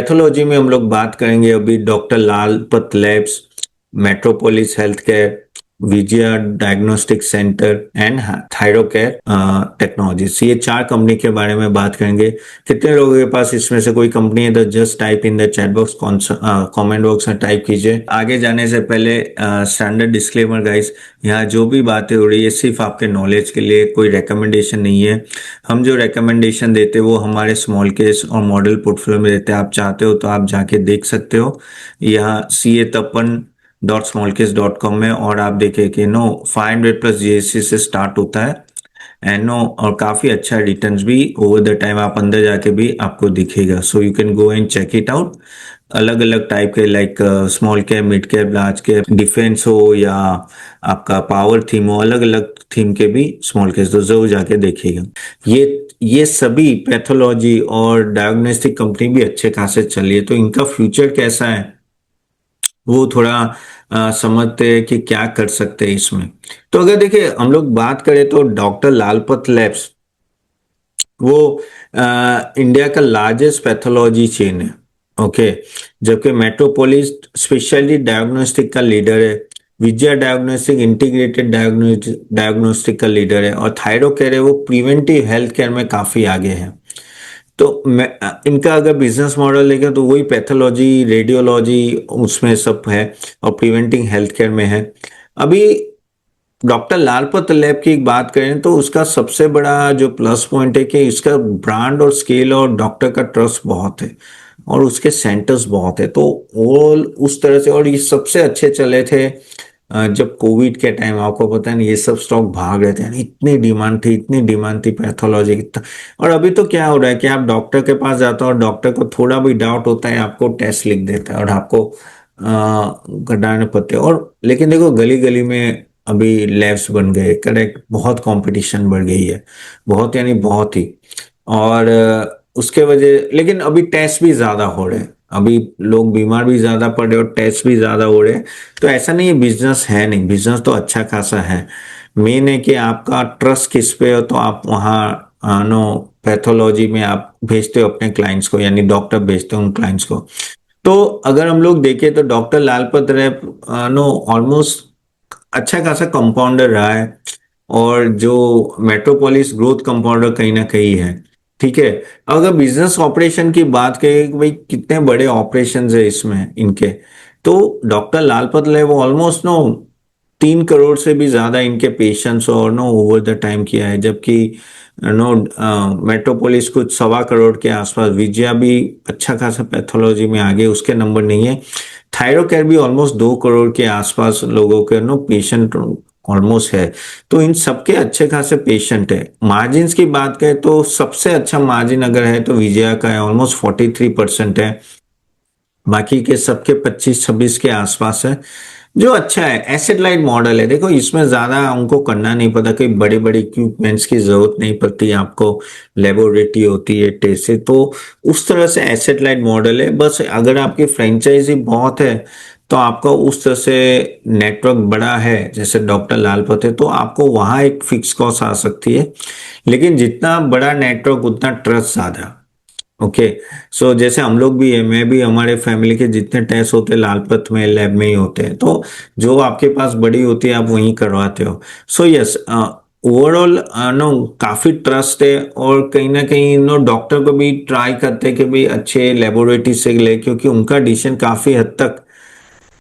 Pathology में हम लोग बात करेंगे अभी डॉक्टर लाल पथ labs, metropolis health care, Vijaya diagnostic centre and Thyrocare technologies. ये चार कंपनी के बारे में बात करेंगे। कितने लोगों के पास इसमें से कोई कंपनी है तो just type in the chat box, comment box में टाइप कीजिए। आगे जाने से पहले स्टैंडर्ड डिस्क्लेमर गाइस, यहाँ जो भी बातें हो रही है सिर्फ आपके नॉलेज के लिए, कोई रिकमेंडेशन नहीं है। हम जो रिकमेंडेशन देते हैं वो हमारे स्मॉल केस और मॉडल पोर्टफोलियो में देते हैं। आप चाहते हो तो आप जाके देख सकते हो यहाँ CA53.smallcase.com में, और आप देखें कि 500 प्लस जीएससी से स्टार्ट होता है एंड और काफी अच्छा रिटर्न्स भी ओवर द टाइम आप अंदर जाके भी आपको दिखेगा। So you can go and check it out. अलग अलग टाइप के like small cap, mid cap, large cap, defence हो या आपका पावर थीम हो, अलग अलग थीम के भी स्मॉल कैप तो जरूर जाके देखिएगा। ये सभी पैथोलॉजी और डायग्नोस्टिक कंपनी भी अच्छे खासे चली है, तो इनका फ्यूचर कैसा है वो थोड़ा समझते हैं कि क्या कर सकते हैं इसमें। तो अगर देखिए हम लोग बात करें तो डॉक्टर लालपत लैब्स वो इंडिया का लार्जेस्ट पैथोलॉजी चेन है। ओके, जबकि मेट्रोपोलिस स्पेशलिटी डायग्नोस्टिक का लीडर है, विजया डायग्नोस्टिक इंटीग्रेटेड डायग्नोस्टिक का लीडर है, और थायरोकेयर है वो प्रिवेंटिव हेल्थ केयर में काफी आगे है। तो इनका अगर बिजनेस मॉडल देखें तो वही पैथोलॉजी, रेडियोलॉजी उसमें सब है और प्रिवेंटिंग हेल्थ केयर में है। अभी डॉक्टर लालपत लैब की एक बात करें तो उसका सबसे बड़ा जो प्लस पॉइंट है कि इसका ब्रांड और स्केल और डॉक्टर का ट्रस्ट बहुत है और उसके सेंटर्स बहुत है। तो ओवरऑल उस तरह से, और ये सबसे अच्छे चले थे जब कोविड के टाइम। आपको पता नहीं ये सब स्टॉक भाग रहे थे, यानी इतनी डिमांड थी पैथोलॉजी की। और अभी तो क्या हो रहा है कि आप डॉक्टर के पास जाते हो और डॉक्टर को थोड़ा भी डाउट होता है आपको टेस्ट लिख देता है और आपको घटाने पड़ते हैं। और लेकिन देखो गली गली में अभी लैब्स बन गए, करेक्ट, बहुत कंपटीशन बढ़ गई है, बहुत यानी बहुत ही। और उसके वजह, लेकिन अभी टेस्ट भी ज्यादा हो रहे हैं, अभी लोग बीमार भी ज्यादा पड़ रहे और टेस्ट भी ज्यादा हो रहे हैं। तो ऐसा नहीं है बिजनेस है नहीं, बिजनेस तो अच्छा खासा है। मेन है कि आपका ट्रस्ट किस पे हो, तो आप वहाँ नो पैथोलॉजी में आप भेजते हो अपने क्लाइंट्स को, यानी डॉक्टर भेजते हो उन क्लाइंट्स को। तो अगर हम लोग देखें तो डॉक्टर लालपत रैप नो ऑलमोस्ट अच्छा खासा कंपाउंडर रहा है, और जो मेट्रोपोलिस ग्रोथ कंपाउंडर कहीं ना कहीं है। ठीक है, अगर बिजनेस ऑपरेशन की बात करें कि भाई कितने बड़े ऑपरेशन है इसमें इनके, तो डॉक्टर लालपत ले वो ऑलमोस्ट 3 करोड़ से भी ज्यादा इनके पेशेंट्स और ओवर द टाइम किया है, जबकि नो मेट्रोपोलिस कुछ 1.25 करोड़ के आसपास। विजया भी अच्छा खासा पैथोलॉजी में आगे, उसके नंबर नहीं है। थायरोकेयर भी ऑलमोस्ट 2 करोड़ के आसपास लोगों के पेशेंट ऑलमोस्ट है। तो इन सबके अच्छे खासे पेशेंट है। मार्जिन की बात करें तो सबसे अच्छा मार्जिन अगर है तो विजया का है, ऑलमोस्ट 43% है। बाकी के सबके 25-26 के आसपास है, जो अच्छा है। एसेट लाइट मॉडल है। देखो इसमें ज्यादा उनको करना नहीं पड़ता, कोई बड़े बड़े इक्विपमेंट्स की जरूरत नहीं पड़ती आपको, लेबोरेटरी होती है टेस्ट से, तो उस तरह से एसेट लाइट मॉडल है। बस अगर आपकी फ्रेंचाइजी बहुत है तो आपका उस तरह से नेटवर्क बड़ा है जैसे डॉक्टर लालपत है, तो आपको वहां एक फिक्स कॉस्ट आ सकती है। लेकिन जितना बड़ा नेटवर्क उतना ट्रस्ट ज्यादा। ओके, सो जैसे हम लोग भी है, मैं भी, हमारे फैमिली के जितने टेस्ट होते हैं लालपत में लैब में ही होते हैं, तो जो आपके पास बड़ी होती है आप वहीं करवाते हो। सो यस, ओवरऑल नो काफी ट्रस्ट है, और कहीं ना कहीं नो डॉक्टर को भी ट्राई करते हैं कि भाई अच्छे लेबोरेटरी से ले, क्योंकि उनका डिसीजन काफी हद तक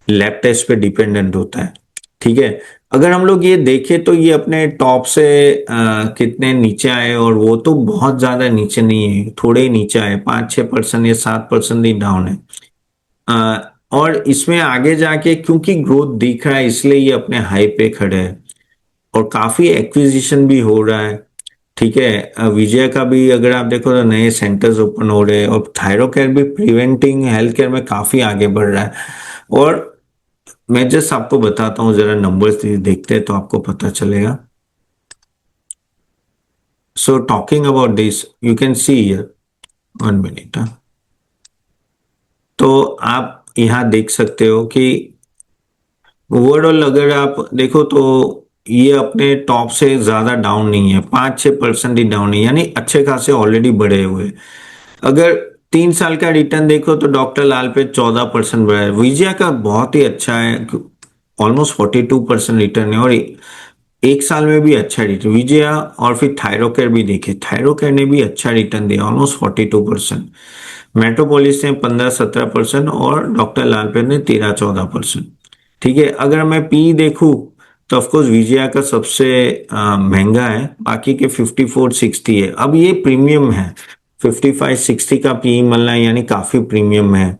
लैब टेस्ट पे डिपेंडेंट होता है। ठीक है, अगर हम लोग ये देखें तो ये अपने टॉप से कितने नीचे आए, और वो तो बहुत ज्यादा नीचे नहीं है, थोड़े ही नीचे आए, 5-6% या 7% ही डाउन है। और इसमें आगे जाके क्योंकि ग्रोथ दिख रहा है इसलिए ये अपने हाई पे खड़े हैं, और काफी एक्विजिशन भी हो रहा है। ठीक है, विजय का भी अगर आप देखो तो नए सेंटर्स ओपन हो रहे हैं, और थायरोकेयर भी प्रिवेंटिंग हेल्थ केयर में काफी आगे बढ़ रहा है। और मैं जस्ट आपको बताता हूँ, जरा नंबर्स देखते हैं तो आपको पता चलेगा। So talking about this you can see here, 1 minute. तो आप यहाँ देख सकते हो कि ओवरऑल अगर आप देखो तो ये अपने टॉप से ज्यादा डाउन नहीं है, 5-6% ही डाउन है, यानी अच्छे खासे ऑलरेडी बढ़े हुए। अगर 3 साल का रिटर्न देखो तो डॉक्टर लाल पे 14% बढ़ा है। विजया का बहुत ही अच्छा है, ऑलमोस्ट 42% रिटर्न है, और 1 साल में भी अच्छा रिटर्न विजया। और फिर थायरोकेयर भी देखे, थायरोकेयर ने भी अच्छा रिटर्न दिया, ऑलमोस्ट 42%। मेट्रोपोलिस ने 15-17% और डॉक्टर लालपेट ने 13-14%। ठीक है, अगर मैं पी देखूं तो ऑफकोर्स विजया का सबसे महंगा है, बाकी के 54-60 है। अब ये प्रीमियम है, 55-60 का पी मिलना यानी काफी प्रीमियम है।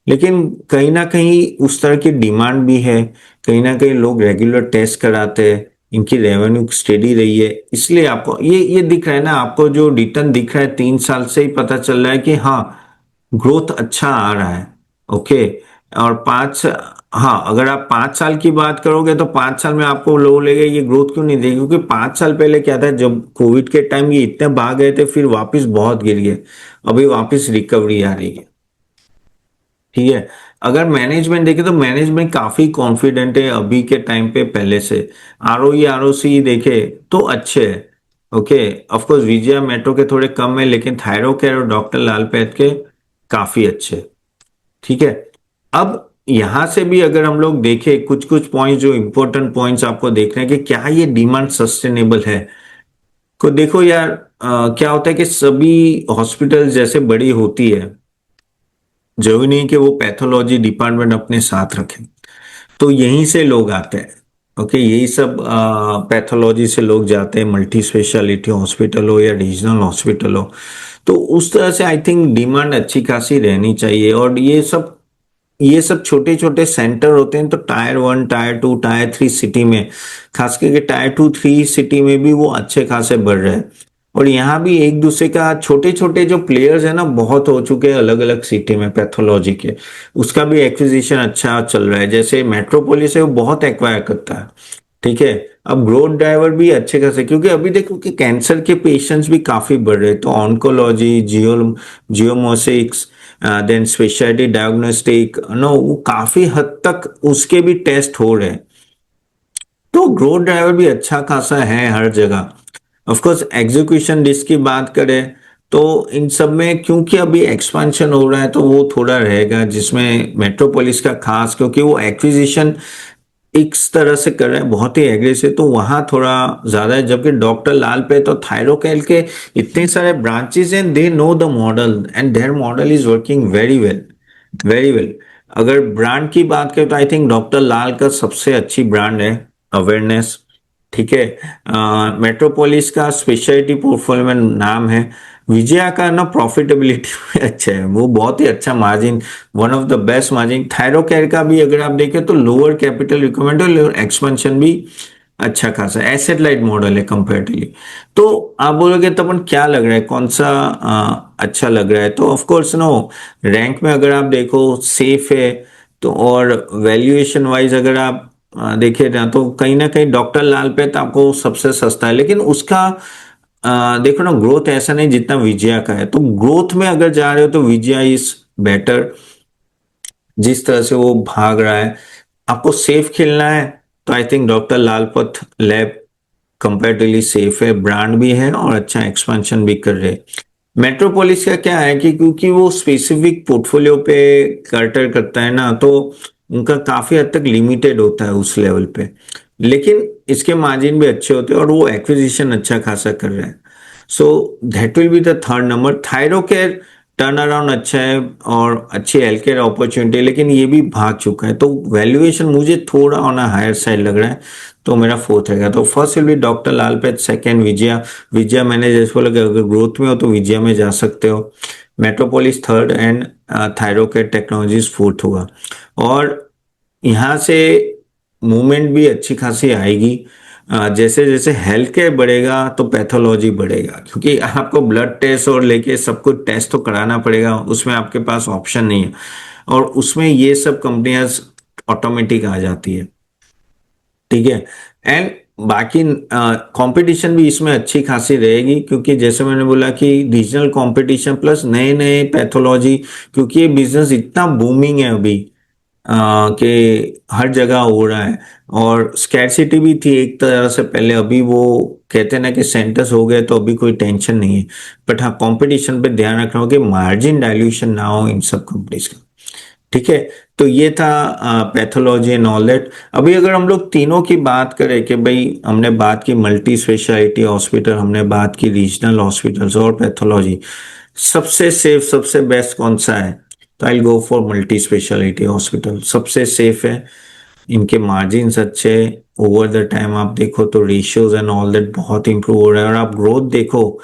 लेकिन कहीं ना कहीं उस तरह की डिमांड भी है, कहीं ना कहीं लोग रेगुलर टेस्ट कराते हैं, इनकी रेवेन्यू स्टेडी रही है, इसलिए आपको ये दिख रहा है ना, आपको जो रिटर्न दिख रहा है 3 साल से ही पता चल रहा है कि हाँ ग्रोथ अच्छा आ रहा है। ओके। और हाँ, अगर आप 5 साल की बात करोगे तो 5 साल में आपको लो लेगा, ये ग्रोथ क्यों नहीं देगी, क्योंकि 5 साल पहले क्या था, जब कोविड के टाइम ये इतने भाग गए थे, फिर वापस बहुत गिर गए, अभी वापस रिकवरी आ रही है। ठीक है, अगर मैनेजमेंट देखे तो मैनेजमेंट काफी कॉन्फिडेंट है अभी के टाइम पे पहले से। आरओई आरओसी देखे तो अच्छे है। Okay, of course Vijaya metro के थोड़े कम है, लेकिन थायरोकेयर और डॉक्टर लाल पैथ के काफी अच्छे। ठीक है, अब यहां से भी अगर हम लोग देखें कुछ कुछ पॉइंट्स, जो इंपॉर्टेंट पॉइंट्स आपको देख रहे हैं कि क्या ये डिमांड सस्टेनेबल है। को देखो यार, क्या होता है कि सभी हॉस्पिटल जैसे बड़ी होती है, जरूरी नहीं कि वो पैथोलॉजी डिपार्टमेंट अपने साथ रखें, तो यहीं से लोग आते हैं। ओके, यही सब पैथोलॉजी से लोग जाते हैं, मल्टी स्पेशलिटी हॉस्पिटल हो या रीजनल हॉस्पिटल हो। तो उस तरह से आई थिंक डिमांड अच्छी खासी रहनी चाहिए। और ये सब छोटे छोटे सेंटर होते हैं, तो टायर 1 टायर 2 टायर 3 सिटी में, खास करके टायर 2 3 सिटी में भी वो अच्छे खासे बढ़ रहे हैं। और यहाँ भी एक दूसरे का, छोटे छोटे जो प्लेयर्स है ना बहुत हो चुके हैं अलग अलग सिटी में पैथोलॉजी के, उसका भी एक्विजिशन अच्छा चल रहा है। जैसे मेट्रोपोलिस है वो बहुत एक्वायर करता है। ठीक है, अब ग्रोथ ड्राइवर भी अच्छे खासे, क्योंकि अभी देखो कि कैंसर के पेशेंट्स भी काफी बढ़ रहे हैं, तो oncology, genomics, then speciality diagnostic no, वो काफी हद तक उसके भी टेस्ट हो रहे हैं। तो ग्रोथ ड्राइवर भी अच्छा खासा है हर जगह। ऑफ कोर्स एग्जीक्यूशन रिस्क की बात करें तो इन सब में, क्योंकि अभी एक्सपेंशन हो रहा है, तो वो थोड़ा रहेगा, जिसमें मेट्रोपोलिस का खास, क्योंकि वो एक्विजिशन इस तरह से कर रहे हैं बहुत ही एग्रेसिव, तो वहां थोड़ा ज्यादा है। जबकि डॉक्टर लाल पे तो थायरोकेल के इतने सारे ब्रांचेस हैं, they know the model and their model is working very well, very well. अगर ब्रांड की बात करें तो आई थिंक डॉक्टर लाल का सबसे अच्छी ब्रांड है, अवेयरनेस। ठीक है, मेट्रोपोलिस का स्पेशलिटी पोर्टफोलियो में नाम है। विजया का ना प्रॉफिटेबिलिटी में अच्छा है, वो बहुत ही अच्छा margin, one of the best margin. Thyrocare का भी अगर आप देखें तो लोअर कैपिटल रिक्वायरमेंट और एक्सपेंशन भी अच्छा खासा, एसेट लाइट मॉडल है कंपेरेटिवली। तो आप बोलोगे तो अपन क्या लग रहा है, कौन सा अच्छा लग रहा है, तो ऑफ कोर्स नो, रैंक में अगर आप देखो सेफ है। तो और वैल्यूएशन वाइज अगर आप देखे ना कहीं डॉक्टर लाल पे तो आपको सबसे सस्ता है, लेकिन उसका देखो ना ग्रोथ ऐसा नहीं जितना विजया का है। तो ग्रोथ में अगर जा रहे हो तो विजया इज बेटर, जिस तरह से वो भाग रहा है। आपको सेफ खेलना है तो I think doctor Lalpath lab comparatively safe है, ब्रांड भी है और अच्छा एक्सपेंशन भी कर रहे हैं। मेट्रोपोलिस का क्या है कि क्योंकि वो स्पेसिफिक पोर्टफोलियो पे कर्टर करता है ना, तो उनका काफी हद तक लिमिटेड होता है उस लेवल पे, लेकिन इसके मार्जिन भी अच्छे होते हैं और वो एक्विजिशन अच्छा खासा कर रहे हैं। So that will be the third number. Thyrocare turn around अच्छा है और अच्छी हेल्थ केयर अपॉर्चुनिटी, लेकिन ये भी भाग चुका है, तो वैल्यूएशन मुझे थोड़ा ऑन हायर साइड लग रहा है, तो मेरा फोर्थ रहेगा। तो first will be doctor Lal path, second Vijaya. Vijaya मैंने जैसे बोला कि अगर ग्रोथ में हो तो विजया में जा सकते हो। Metropolis third and Thyrocare technologies fourth होगा। और यहाँ से मूवमेंट भी अच्छी खासी आएगी। जैसे जैसे हेल्थ केयर बढ़ेगा तो पैथोलॉजी बढ़ेगा, क्योंकि आपको ब्लड टेस्ट और लेके सब कुछ टेस्ट तो कराना पड़ेगा, उसमें आपके पास ऑप्शन नहीं है, और उसमें ये सब कंपनियां ऑटोमेटिक आ जाती है। ठीक है, एंड बाकी कंपटीशन भी इसमें अच्छी खासी रहेगी, क्योंकि जैसे मैंने बोला कि रीजनल कंपटीशन प्लस नए नए पैथोलॉजी, क्योंकि ये बिजनेस इतना बूमिंग है अभी। कि हर जगह हो रहा है, और स्कैरसिटी भी थी एक तरह से पहले। अभी वो कहते हैं ना कि सेंटर्स हो गए तो अभी कोई टेंशन नहीं है। बट हाँ, कंपटीशन पे ध्यान रखना हो कि मार्जिन डाइल्यूशन ना हो इन सब कंपनीज का। ठीक है। तो ये था पैथोलॉजी एंड ऑल दैट। अभी अगर हम लोग तीनों की बात करें कि भाई हमने बात की मल्टी स्पेशलिटी हॉस्पिटल, हमने बात की रीजनल हॉस्पिटल्स और पैथोलॉजी, सबसे सेफ सबसे बेस्ट कौन सा है? तो I go for multi speciality hospital. सबसे सेफ है, इनके मार्जिन्स अच्छे, ओवर द टाइम आप देखो तो रेशियोज एंड ऑल दैट बहुत इंप्रूव हो रहा है, और आप ग्रोथ देखो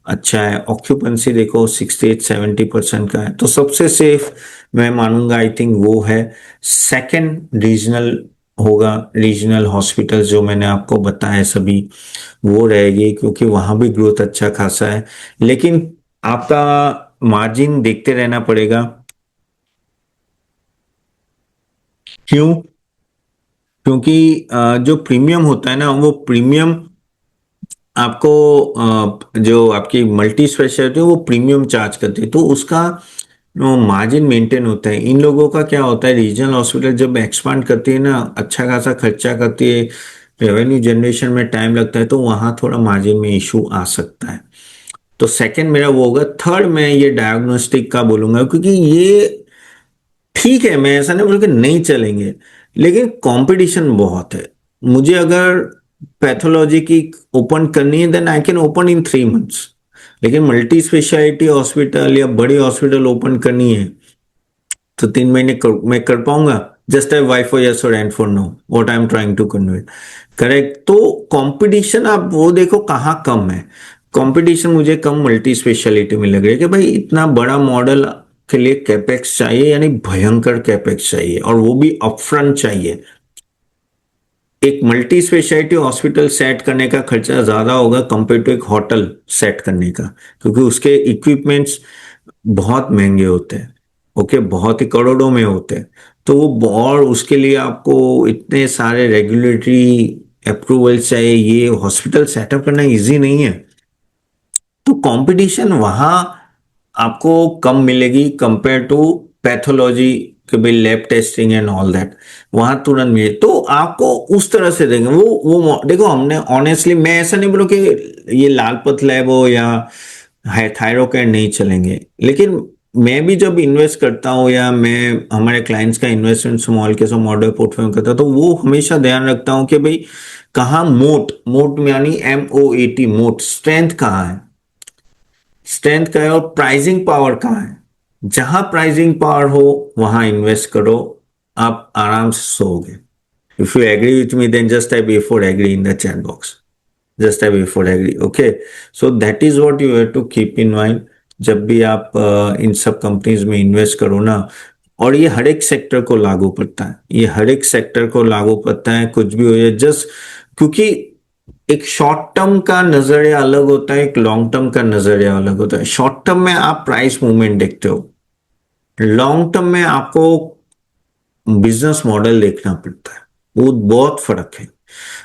अच्छा है, ऑक्यूपेंसी देखो 68-70% का है। तो सबसे सेफ मैं मानूंगा आई थिंक वो है। सेकंड रीजनल होगा, रीजनल हॉस्पिटल जो मैंने आपको बताया सभी, वो रहेगी, क्योंकि वहां भी ग्रोथ अच्छा खासा है। लेकिन आपका मार्जिन देखते रहना पड़ेगा। क्यों? क्योंकि जो प्रीमियम होता है ना, वो प्रीमियम आपको जो आपकी मल्टी स्पेशलिटी है वो प्रीमियम चार्ज करती है, तो उसका मार्जिन मेंटेन होता है। इन लोगों का क्या होता है, रीजनल हॉस्पिटल जब एक्सपांड करती है ना, अच्छा खासा खर्चा करती है, रेवेन्यू जनरेशन में टाइम लगता है, तो वहां थोड़ा मार्जिन में इशू आ सकता है। तो सेकंड मेरा वो होगा। थर्ड मैं ये डायग्नोस्टिक का बोलूंगा, क्योंकि ये ठीक है, मैं ऐसा नहीं बोल के नहीं चलेंगे, लेकिन कंपटीशन बहुत है। मुझे अगर पैथोलॉजी की ओपन करनी है then I can open in 3 months, लेकिन मल्टी स्पेशलिटी हॉस्पिटल या बड़ी हॉस्पिटल ओपन करनी है तो 3 महीने मैं कर पाऊंगा? Just I Y for yes और N for no, what I am trying to convey. Correct. तो कंपटीशन आप वो देखो कहाँ कम है। कंपटीशन मुझे कम मल्टी स्पेशलिटी में लग रही है कि भाई इतना बड़ा मॉडल के लिए कैपेक्स चाहिए, यानी भयंकर कैपेक्स चाहिए, और वो भी अपफ्रंट चाहिए। एक मल्टी स्पेशलिटी हॉस्पिटल सेट करने का खर्चा ज्यादा होगा कंपेयर टू एक होटल सेट करने का, क्योंकि उसके इक्विपमेंट्स बहुत महंगे होते हैं। ओके, बहुत ही करोड़ों में होते हैं। तो वो, और उसके लिए आपको इतने सारे रेगुलेटरी अप्रूवल चाहिए, ये हॉस्पिटल सेटअप करना इजी नहीं है। तो कंपटीशन वहां आपको कम मिलेगी कंपेयर टू पैथोलॉजी के भाई lab testing and all that, वहां तुरंत मिले तो आपको उस तरह से देंगे। वो देखो, हमने ऑनेस्टली, मैं ऐसा नहीं बोलूं कि ये लालपत लैब हो या है थायरोकेयर नहीं चलेंगे, लेकिन मैं भी जब इन्वेस्ट करता हूँ या मैं हमारे क्लाइंट्स का इन्वेस्टमेंट स्मॉल के सब मॉडल पोर्टफोलियो करता हूँ, तो वो हमेशा ध्यान रखता हूँ कि भाई कहाँ मोट, मोट में यानी MOAT, मोट स्ट्रेंथ कहाँ है, स्ट्रेंथ का है, और प्राइसिंग पावर कहाँ है। जहां प्राइसिंग पावर हो वहां इन्वेस्ट करो, आप आराम से सोओगे। If you agree with me then just type A4 agree in the chat box, just type A4 agree. Okay, so that is what you have to keep in mind जब भी आप इन सब कंपनीज में इन्वेस्ट करो ना। और ये हर एक सेक्टर को लागू पड़ता है, ये हर एक सेक्टर को लागू पड़ता है, कुछ भी हो जाए। जस्ट क्योंकि एक शॉर्ट टर्म का नजरिया अलग होता है, एक लॉन्ग टर्म का नजरिया अलग होता है। शॉर्ट टर्म में आप प्राइस मूवमेंट देखते हो, लॉन्ग टर्म में आपको बिजनेस मॉडल देखना पड़ता है, वो बहुत फर्क है।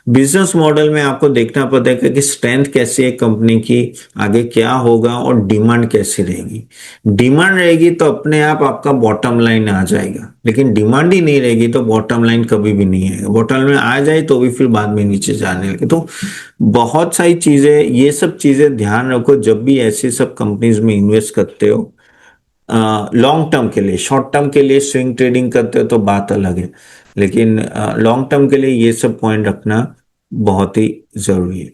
बिजनेस मॉडल में आपको देखना पड़ता है कि स्ट्रेंथ कैसी है कंपनी की, आगे क्या होगा, और डिमांड कैसी रहेगी। डिमांड रहेगी तो अपने आप आपका बॉटम लाइन आ जाएगा, लेकिन डिमांड ही नहीं रहेगी तो बॉटम लाइन कभी भी नहीं आएगा। बॉटम लाइन आ जाए तो भी फिर बाद में नीचे जाने लगे। तो बहुत सारी चीजें, ये सब चीजें ध्यान रखो जब भी ऐसी सब कंपनीज में इन्वेस्ट करते हो। लॉन्ग टर्म के लिए, शॉर्ट टर्म के लिए स्विंग ट्रेडिंग करते हो तो बात अलग है, लेकिन लॉन्ग टर्म के लिए ये सब पॉइंट रखना बहुत ही जरूरी है।